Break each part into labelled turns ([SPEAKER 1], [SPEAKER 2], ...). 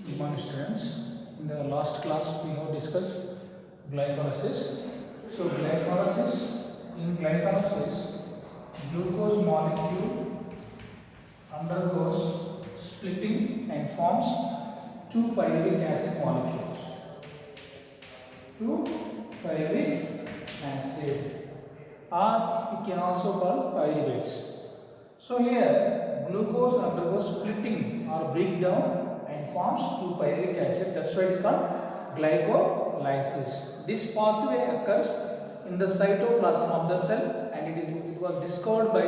[SPEAKER 1] Good morning students. In the last class we have discussed glycolysis. So in glycolysis, glucose molecule undergoes splitting and forms two pyruvic acid molecules. Two pyruvic acid, or we can also call pyruvates. So here glucose undergoes splitting or breakdown and forms 2-pyruvic acid. That's why it is called glycolysis. This pathway occurs in the cytoplasm of the cell, and it was discovered by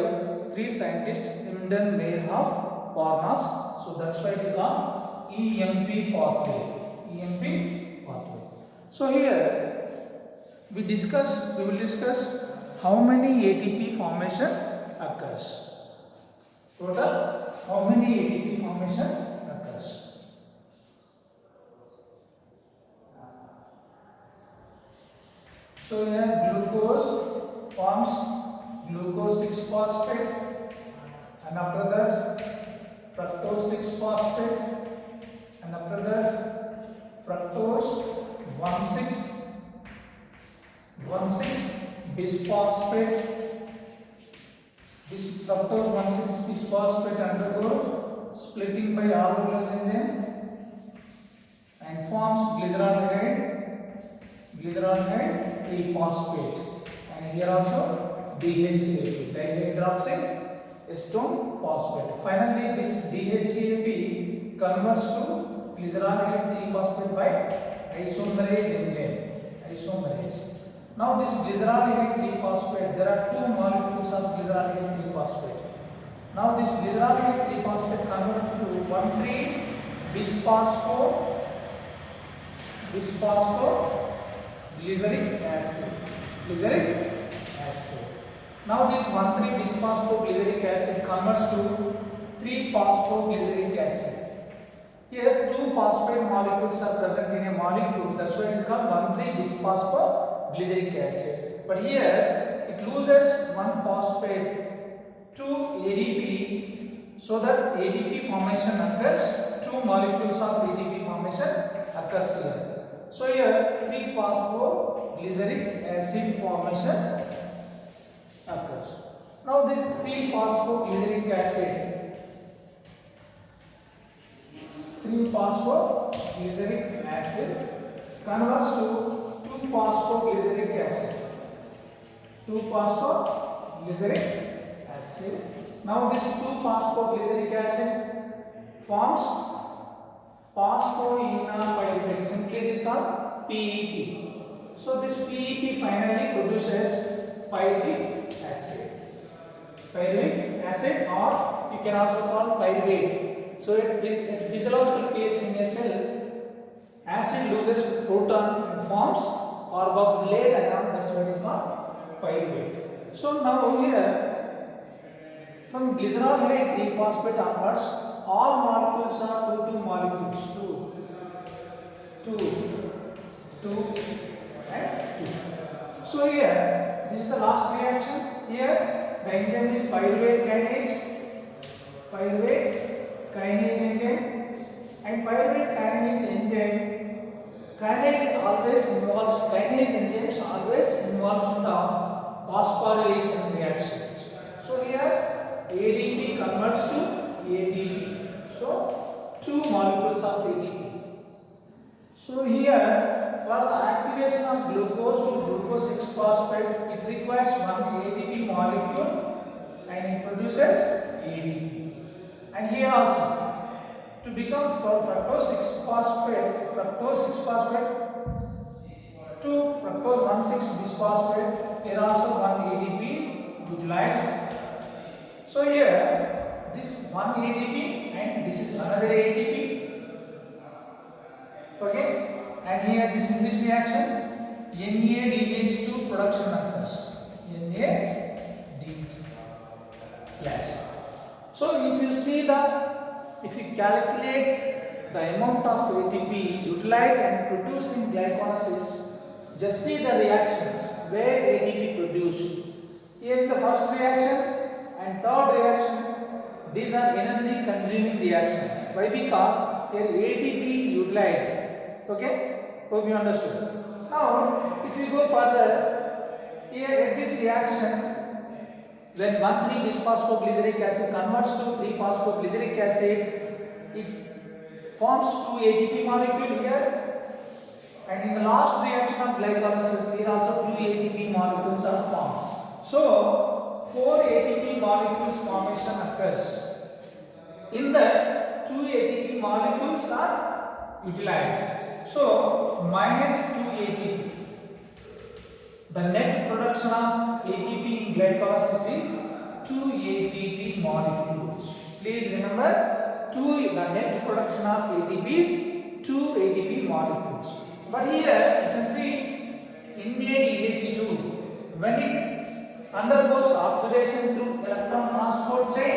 [SPEAKER 1] three scientists, Emden, Meyerhoff, Parnas. So that's why it is called EMP pathway. EMP pathway. So here we will discuss how many ATP formation occurs. Total, how many ATP formation occurs? So here glucose forms glucose 6-phosphate, and after that fructose 6-phosphate, and after that fructose 1,6 bisphosphate. This fructose 1,6 bisphosphate undergoes splitting by aldolase enzyme and forms glyceraldehyde 3-phosphate, and here also DHAP, dihydroxy acetone phosphate. Finally, this DHAP converts to glyceraldehyde 3-phosphate by isomerase enzyme. Now this glyceraldehyde 3-phosphate, there are two molecules of glyceraldehyde 3-phosphate. Now this glyceraldehyde 3-phosphate converts to 1,3-bisphosphoglyceric acid. Now this 1,3-bisphosphoglyceric acid converts to 3-phosphoglyceric acid. Here two phosphate molecules are present in a molecule, that's why it is called 1,3-bisphosphoglyceric acid. But here it loses one phosphate to ADP, so that ADP formation occurs. Two molecules of ADP formation occurs here. So here 3-phosphoglyceric acid formation occurs. Now this 3-phosphoglyceric acid, 3-phosphoglyceric acid converts to 2-phosphoglyceric acid. 2-phosphoglyceric acid. Now this 2-phosphoglyceric acid forms phosphoenolpyruvate. Simply it is called PEP. So this PEP finally produces pyruvic acid. Pyruvic acid, or you can also call pyruvate. So at physiological pH in a cell, acid loses proton and forms carboxylate ion. That's why it is called pyruvate. So now here, from glyceraldehyde 3-phosphate onwards, all molecules are 2 molecules. 2 and 2. So here, this is the last reaction. Here the enzyme is pyruvate kinase enzyme, and pyruvate kinase enzyme, kinase enzymes always involves in the phosphorylation reactions. So here ADP converts to ATP. So two molecules of ATP. So here for the activation of glucose to glucose 6-phosphate, it requires one ATP molecule and it produces ADP. And here also, to become for fructose 6-phosphate to fructose 1,6-bisphosphate, here also one ATP is utilized. So here this one ATP and this is another ATP. Okay, and here in this reaction NADH2 production occurs. NADH plus. So if you calculate the amount of ATP utilized and produced in glycolysis, just see the reactions where ATP produced. Here in the first reaction and third reaction, these are energy consuming reactions. Why? Because here ATP is utilized. Okay, hope you understood. Now if you go further, here at this reaction, when 1,3-bisphosphoglyceric acid converts to 3-phosphoglyceric acid, it forms 2 ATP molecule here, and in the last reaction of glycolysis, here also 2 ATP molecules are formed. So 4 ATP molecules formation occurs. In that, 2 ATP molecules are utilized. So minus 2 ATP. The net production of ATP in glycolysis is 2 ATP molecules. Please remember, the net production of ATP is 2 ATP molecules. But here you can see NADH2, when it undergoes oxidation through electron transport chain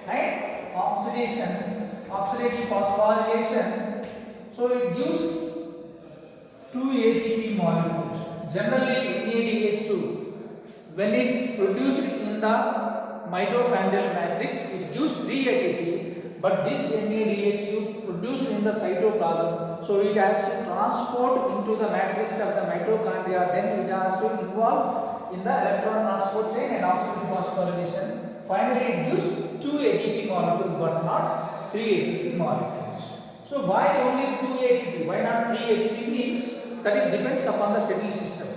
[SPEAKER 1] and oxidative phosphorylation, so it gives 2 ATP molecules. Generally NADH2, when it produced in the mitochondrial matrix, it gives 3 ATP, but this NADH2 produced in the cytoplasm, so it has to transport into the matrix of the mitochondria, then it has to involve in the electron transport chain and oxidative phosphorylation. Finally it gives 2 ATP molecules but not 3 ATP molecules. So why only 2 ATP? Why not 3 ATP? Means that is depends upon the settle system.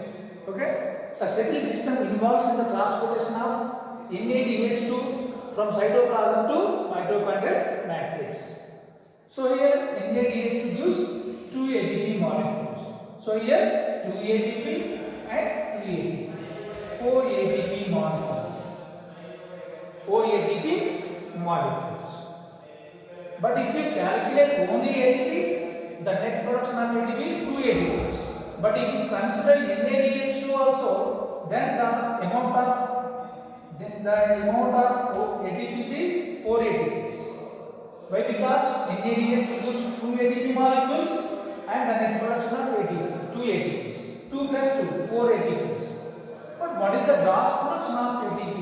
[SPEAKER 1] Okay, the settle system involves in the transportation of NADH2 from cytoplasm to mitochondrial matrix. So here NADH2 gives 2 ATP molecules. So here 2 ATP and 3 ATP, 4 ATP molecules. 4 ATP molecules. But if you calculate only ATP, the net production of ATP is 2 ATPs. But if you consider NADH2 also, then the amount of ATPs is 4 ATPs. Why? Because NADH2 gives 2 ATP molecules and the net production of ATP, 2 ATPs. 2 plus 2, 4 ATPs. But what is the gross production of ATP?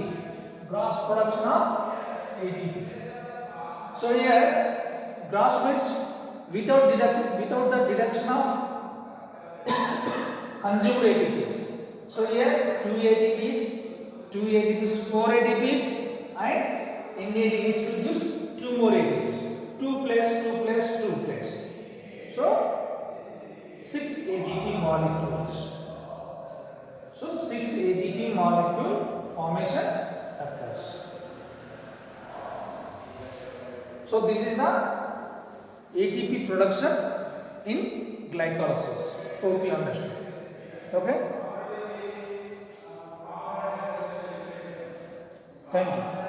[SPEAKER 1] Gross production of ATP. So here, gross means without the deduction of consumed ATPs. So here 2 ATPs, 4 ATPs, and NADH2 gives 2 more ATPs. 2 plus 2 plus 2 plus. So 6 ATP molecules. So 6 ATP molecule formation occurs. So this is the ATP production in glycolysis. Hope you understood. Okay. Thank you.